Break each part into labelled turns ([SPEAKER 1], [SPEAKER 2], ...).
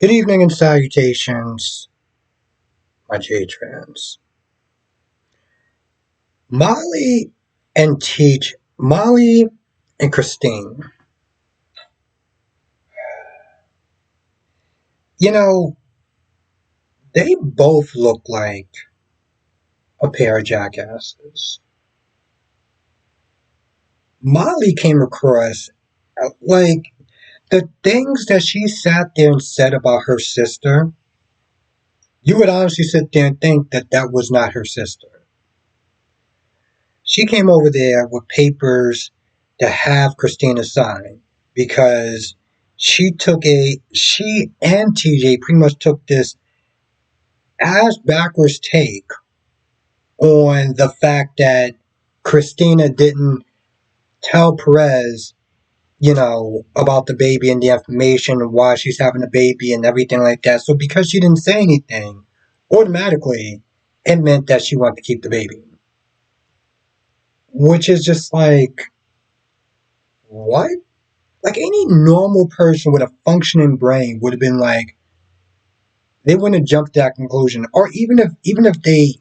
[SPEAKER 1] Good evening and salutations, my J-Trans. Molly Molly and Christine. You know, they both look like a pair of jackasses. Molly came across like the things that she sat there and said about her sister. You would honestly sit there and think that that was not her sister. She came over there with papers to have Christina sign because she and TJ pretty much took this ass backwards take on the fact that Christina didn't tell Perez, about the baby and the information and why she's having a baby and everything like that. So because she didn't say anything, automatically it meant that she wanted to keep the baby. Which is just like, what? Like any normal person with a functioning brain would have been like, they wouldn't have jumped to that conclusion. Or even if they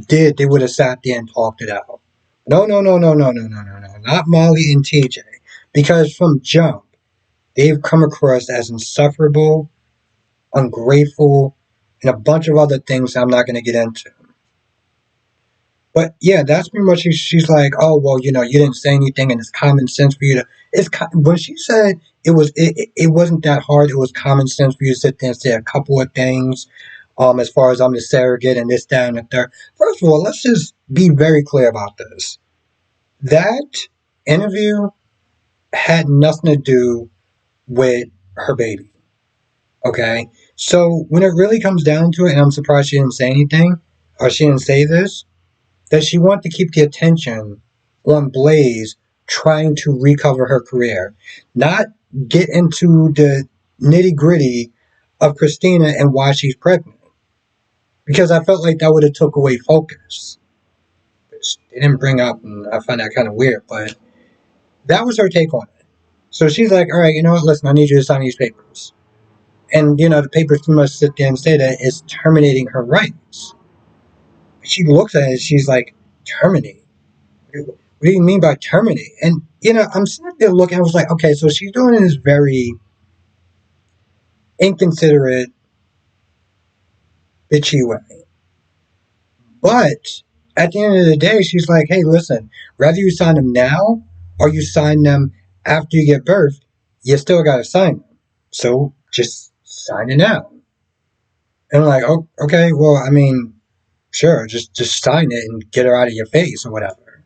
[SPEAKER 1] did, they would have sat there and talked it out. No, no, no, no, no, no, no, no, no. Not Molly and TJ. Because from jump, they've come across as insufferable, ungrateful, and a bunch of other things I'm not going to get into. But yeah, that's pretty much. She's like, oh well, you didn't say anything, and it's common sense for you to. When she said it wasn't that hard. It was common sense for you to sit there and say a couple of things. As far as I'm the surrogate and this, that, and the third. First of all, let's just be very clear about this. That interview had nothing to do with her baby. Okay, so when it really comes down to it, and I'm surprised she didn't say anything, or she didn't say this, that she wanted to keep the attention on Blaze trying to recover her career, not get into the nitty gritty of Christina and why she's pregnant. Because I felt like that would have took away focus, which they didn't bring up, and I find that kind of weird. But that was her take on it. So she's like, "All right, you know what? Listen, I need you to sign these papers." And the papers pretty much sit there and say that it's terminating her rights. She looks at it, she's like, "Terminate? What do you mean by terminate?" And I'm sitting there looking. I was like, okay, so she's doing it in this very inconsiderate, bitchy way. But at the end of the day, she's like, hey, listen, whether you sign them now or you sign them after you get birth, you still got to sign them. So just sign it now. And I'm like, oh, okay, well, I mean, sure, just sign it and get her out of your face or whatever.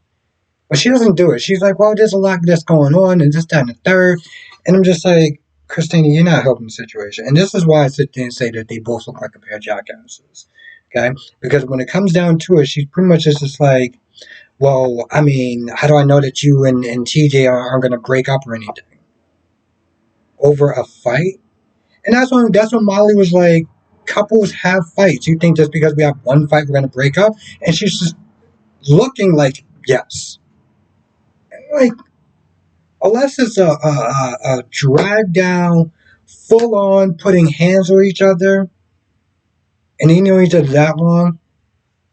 [SPEAKER 1] But she doesn't do it. She's like, well, there's a lot that's going on and this, that, and the third. And I'm just like, Christina, you're not helping the situation. And this is why I sit there and say that they both look like a pair of jackasses. Okay? Because when it comes down to it, she's pretty much just like, well, I mean, how do I know that you and TJ aren't going to break up or anything? Over a fight? And that's when Molly was like, couples have fights. You think just because we have one fight, we're going to break up? And she's just looking like, yes. Like, unless it's a drag down, full on putting hands on each other, and they know each other that long,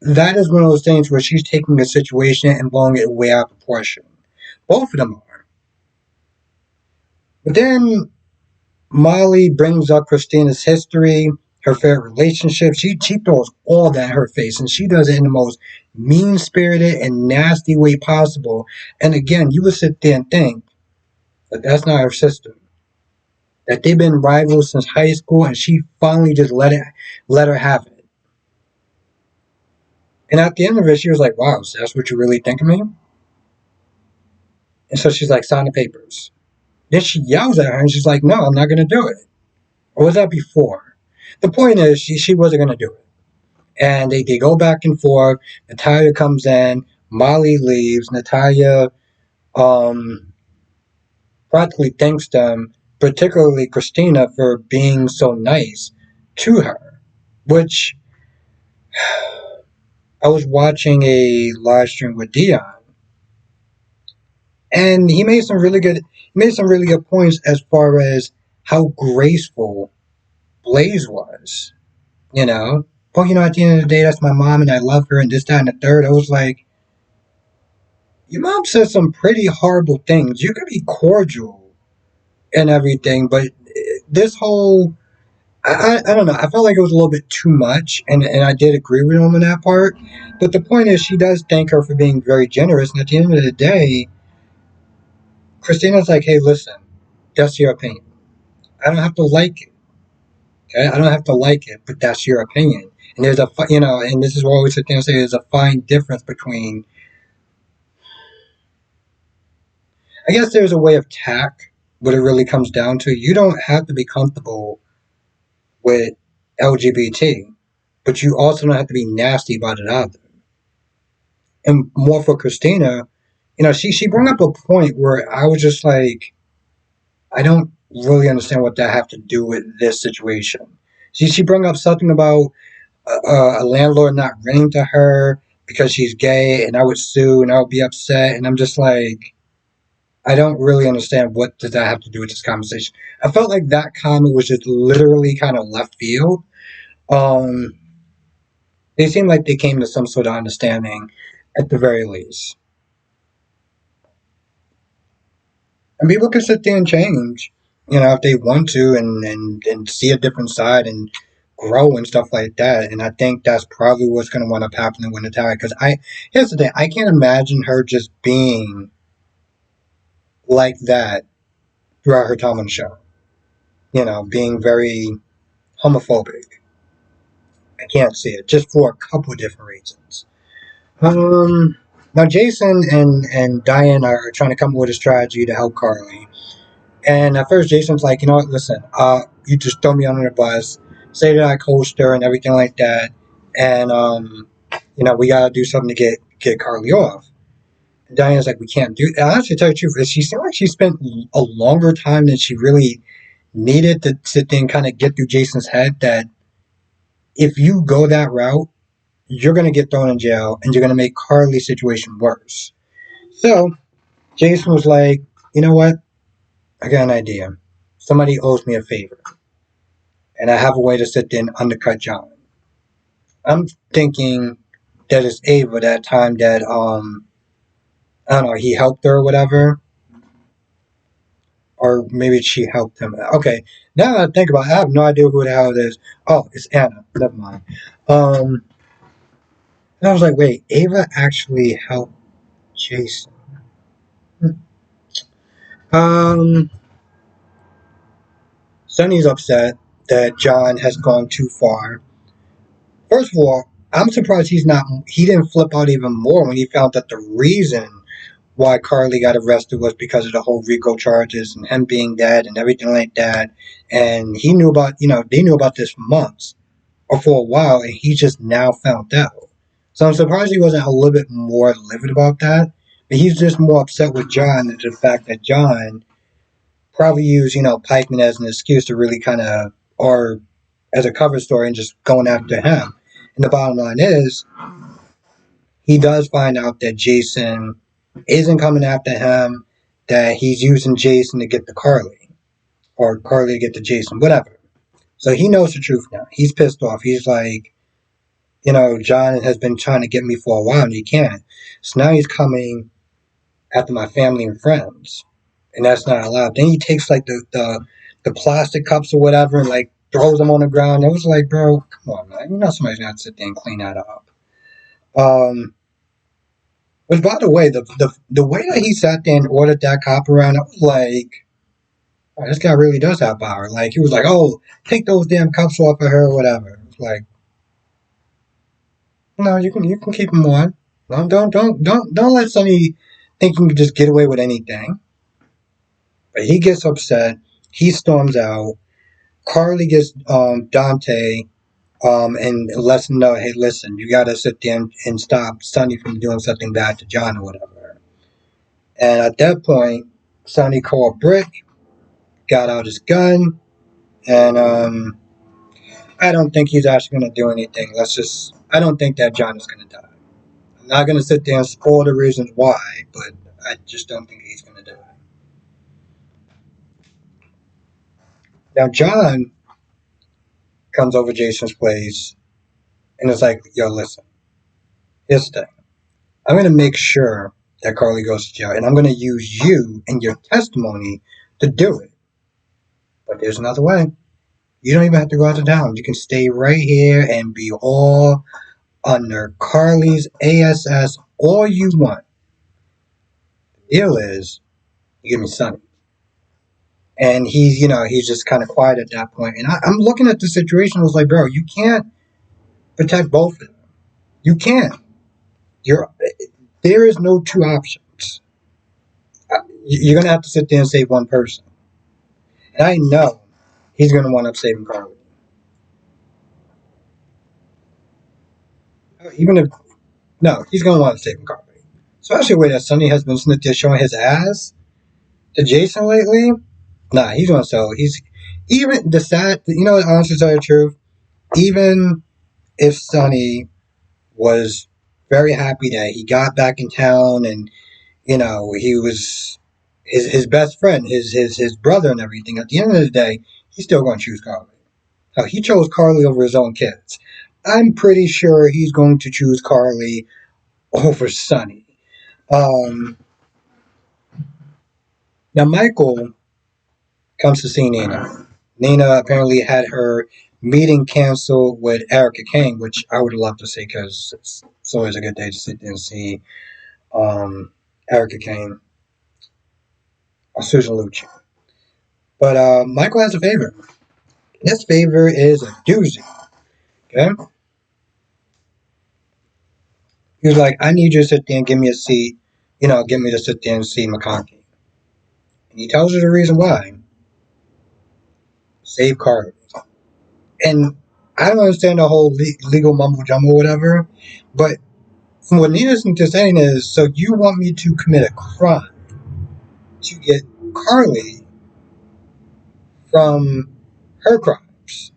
[SPEAKER 1] that is one of those things where she's taking a situation and blowing it way out of proportion. Both of them are. But then Molly brings up Christina's history, her failed relationship. She throws all that in her face, and she does it in the most mean spirited and nasty way possible. And again, you would sit there and think that that's not her sister. That they've been rivals since high school, and she finally just let her have it. And at the end of it, she was like, "Wow, so that's what you really think of me?" And so she's like, "Sign the papers." Then she yells at her, and she's like, "No, I'm not going to do it." Or was that before? The point is, she wasn't going to do it. And they go back and forth. Natalia comes in, Molly leaves. Natalia um, practically thanks them, particularly Christina, for being so nice to her, which I was watching a live stream with Dion, and he made some really good points as far as how graceful Blaze was, you know. But at the end of the day, that's my mom, and I love her, and this, that, and the third. I was like, your mom said some pretty horrible things. You could be cordial and everything, but this whole I don't know. I felt like it was a little bit too much, and I did agree with him on that part. But the point is, she does thank her for being very generous, and at the end of the day, Christina's like, "Hey, listen, that's your opinion. I don't have to like it. Okay? I don't have to like it, but that's your opinion." And there's and this is what I always sit there and say: there's a fine difference between. I guess there's a way of tact. What it really comes down to, you don't have to be comfortable with LGBT, but you also don't have to be nasty about it either. And more for Christina, she brought up a point where I was just like, I don't really understand what that have to do with this situation. She brought up something about a landlord not renting to her because she's gay, and I would sue, and I would be upset, and I'm just like, I don't really understand what does that have to do with this conversation. I felt like that comment was just literally kind of left field. Um, they seemed like they came to some sort of understanding at the very least. And people can sit there and change, if they want to, and see a different side and grow and stuff like that. And I think that's probably what's going to wind up happening with Natalia. Because here's the thing, I can't imagine her just being like that throughout her time on the show. Being very homophobic. I can't see it, just for a couple of different reasons. Now Jason and Diane are trying to come up with a strategy to help Carly. And at first, Jason's like, what, listen, you just throw me under the bus, say that I coached her and everything like that, and we gotta do something to get Carly off. And Diana's like, we can't do that. I actually tell you the truth, she seemed like she spent a longer time than she really needed to sit there and kind of get through Jason's head that if you go that route, you're gonna get thrown in jail and you're gonna make Carly's situation worse. So Jason was like, you know what? I got an idea. Somebody owes me a favor, and I have a way to sit there and undercut John. I'm thinking that it's Ava that time that I don't know, he helped her or whatever, or maybe she helped him. Okay, now that I think about it, I have no idea who the hell it is. Oh, it's Anna. Never mind. Um, and I was like, wait, Ava actually helped Jason. Um, Sunny's upset that John has gone too far. First of all, I'm surprised he didn't flip out even more when he found that the reason why Carly got arrested was because of the whole RICO charges and him being dead and everything like that. And he knew about, they knew about this for months or for a while, and he just now found out. So I'm surprised he wasn't a little bit more livid about that. But he's just more upset with John than the fact that John probably used, Pikeman as an excuse to really kind of, or as a cover story and just going after him. And the bottom line is, he does find out that Jason isn't coming after him, that he's using Jason to get to Carly, or Carly to get to Jason, whatever. So he knows the truth now. He's pissed off. He's like, John has been trying to get me for a while and he can't. So now he's coming after my family and friends. And that's not allowed. Then he takes like the plastic cups or whatever and like throws them on the ground. It was like, bro, come on, man. Somebody's gonna have to sit there and clean that up. Um, Which, by the way, the way that he sat there and ordered that cop around, I was like, oh, this guy really does have power. Like, he was like, oh, take those damn cups off of her or whatever. It's like, no, you can keep them on. Don't let Sonny think you can just get away with anything. But he gets upset. He storms out. Carly gets Dante and lets him know, hey, listen, you got to sit there and stop Sonny from doing something bad to John or whatever. And at that point, Sonny called Brick, got out his gun, and I don't think he's actually going to do anything. I don't think that John is going to die. I'm not going to sit there and spoil the reasons why, but I just don't think he's going to do it. Now, John comes over Jason's place and is like, yo, listen, here's the thing. I'm going to make sure that Carly goes to jail, and I'm going to use you and your testimony to do it. But there's another way. You don't even have to go out to town. You can stay right here and be all under Carly's ASS all you want. The deal is, you give me Sonny. And he's just kind of quiet at that point. And I'm looking at the situation. I was like, bro, you can't protect both of them. You can't. You're There is no two options. You're gonna have to sit there and save one person. And I know he's gonna wind up saving Carly. Even if no, he's gonna wind up saving Carly. Especially the way that Sonny has been sitting there showing his ass to Jason lately. Nah, he's gonna sell. He's even the sad. The honest to tell the truth. Even if Sonny was very happy that he got back in town and he was his best friend, his brother and everything. At the end of the day, he's still going to choose Carly. Hell, he chose Carly over his own kids. I'm pretty sure he's going to choose Carly over Sonny. Um, Now Michael comes to see Nina. Nina apparently had her meeting canceled with Erica Kane, which I would love to see because it's always a good day to sit there and see Erica Kane or Susan Lucci. But Michael has a favor. This favor is a doozy. Okay? He was like, I need you to sit there and give me a seat. Get me to sit there and see McConkey. And he tells her the reason why. Save Carly. And I don't understand the whole legal mumble jumble or whatever. But from what Nina's saying is, so you want me to commit a crime to get Carly from her crimes.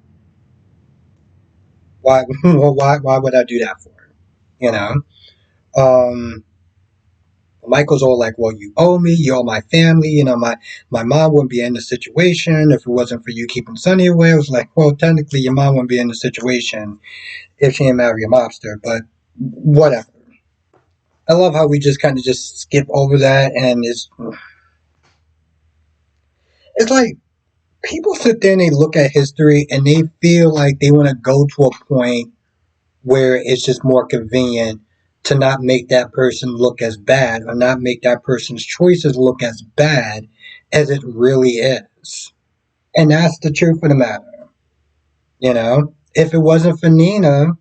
[SPEAKER 1] Why? Why would I do that for her? You know. Um, Michael's all like, "Well, you owe me. You owe my family. My mom wouldn't be in the situation if it wasn't for you keeping Sonny away." I was like, "Well, technically, your mom wouldn't be in the situation if she didn't marry a mobster." But whatever. I love how we just kind of just skip over that, and it's like people sit there and they look at history and they feel like they want to go to a point where it's just more convenient to not make that person look as bad or not make that person's choices look as bad as it really is. And that's the truth of the matter. If it wasn't for Nina,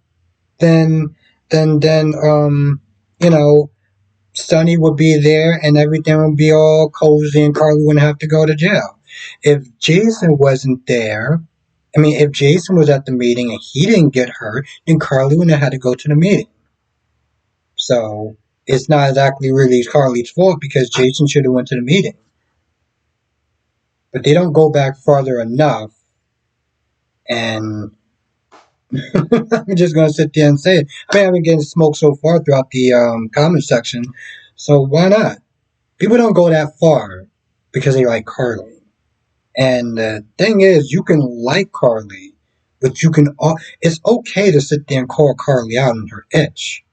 [SPEAKER 1] then then Sonny would be there and everything would be all cozy and Carly wouldn't have to go to jail. If Jason wasn't there, if Jason was at the meeting and he didn't get hurt, then Carly wouldn't have had to go to the meeting. So it's not exactly really Carly's fault because Jason should have went to the meeting. But they don't go back farther enough, and I'm just gonna sit there and say it. I've been getting smoked so far throughout the comment section, so why not? People don't go that far because they like Carly. And the thing is, you can like Carly, but it's okay to sit there and call Carly out on her itch.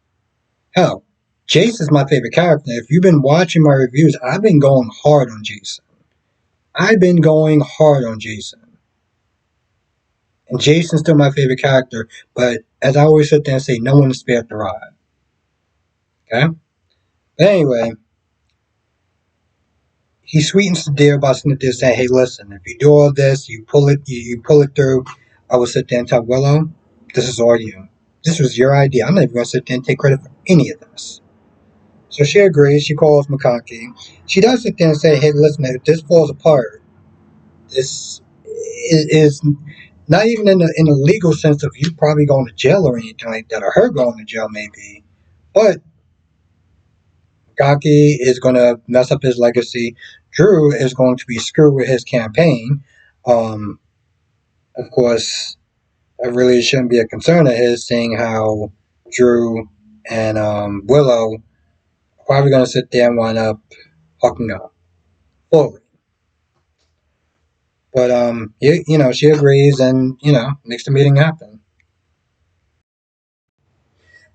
[SPEAKER 1] Hell, Jason's my favorite character. If you've been watching my reviews, I've been going hard on Jason. I've been going hard on Jason. And Jason's still my favorite character, but as I always sit there and say, no one is spared the rod. Okay? But anyway, he sweetens the deal by sitting there saying, hey, listen, if you do all this, you pull it through, I will sit there and tell Willow, this is all you. This was your idea. I'm not even going to sit there and take credit for any of this. So she agrees. She calls McConkey. She does sit there and say, hey, listen, if this falls apart, this is not even in a legal sense of you probably going to jail or anything like that, or her going to jail maybe. But McConkey is going to mess up his legacy. Drew is going to be screwed with his campaign. Of course, it really shouldn't be a concern of his, seeing how Drew and Willow are probably going to sit there and wind up hooking up fully. But she agrees and makes the meeting happen.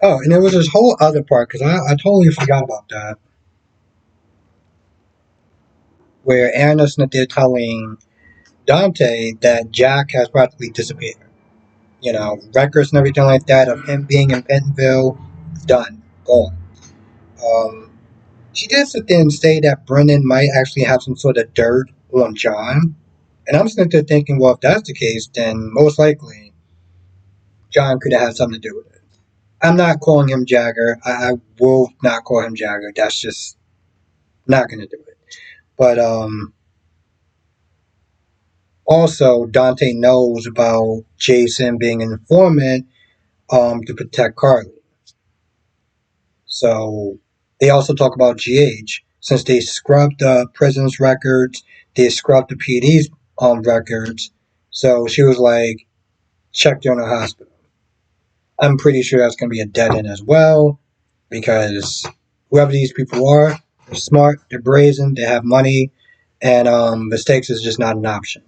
[SPEAKER 1] Oh, and there was this whole other part because I totally forgot about that, where Anna's they're telling Dante that Jack has practically disappeared. Records and everything like that of him being in Pentonville, done, gone. Um, she did sit there and say that Brennan might actually have some sort of dirt on John. And I'm sitting there thinking, well, if that's the case, then most likely John could have had something to do with it. I'm not calling him Jagger. I will not call him Jagger. That's just not going to do it. But also, Dante knows about Jason being an informant to protect Carly. So they also talk about GH. Since they scrubbed the prison's records, they scrubbed the PD's records. So she was like, check during the hospital. I'm pretty sure that's going to be a dead end as well because whoever these people are, they're smart, they're brazen, they have money, and mistakes is just not an option.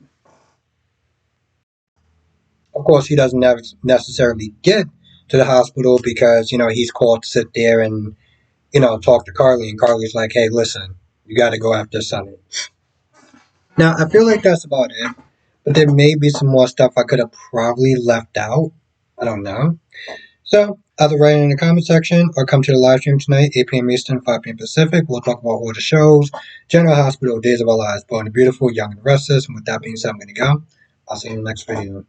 [SPEAKER 1] Of course, he doesn't necessarily get to the hospital because he's called to sit there and talk to Carly, and Carly's like, "Hey, listen, you got to go after Sonny." Now, I feel like that's about it, but there may be some more stuff I could have probably left out. I don't know. So, either write it in the comment section or come to the live stream tonight, 8 p.m. Eastern, 5 p.m. Pacific. We'll talk about all the shows, General Hospital, Days of Our Lives, Born the Beautiful, Young and Restless. And with that being said, I'm going to go. I'll see you in the next video.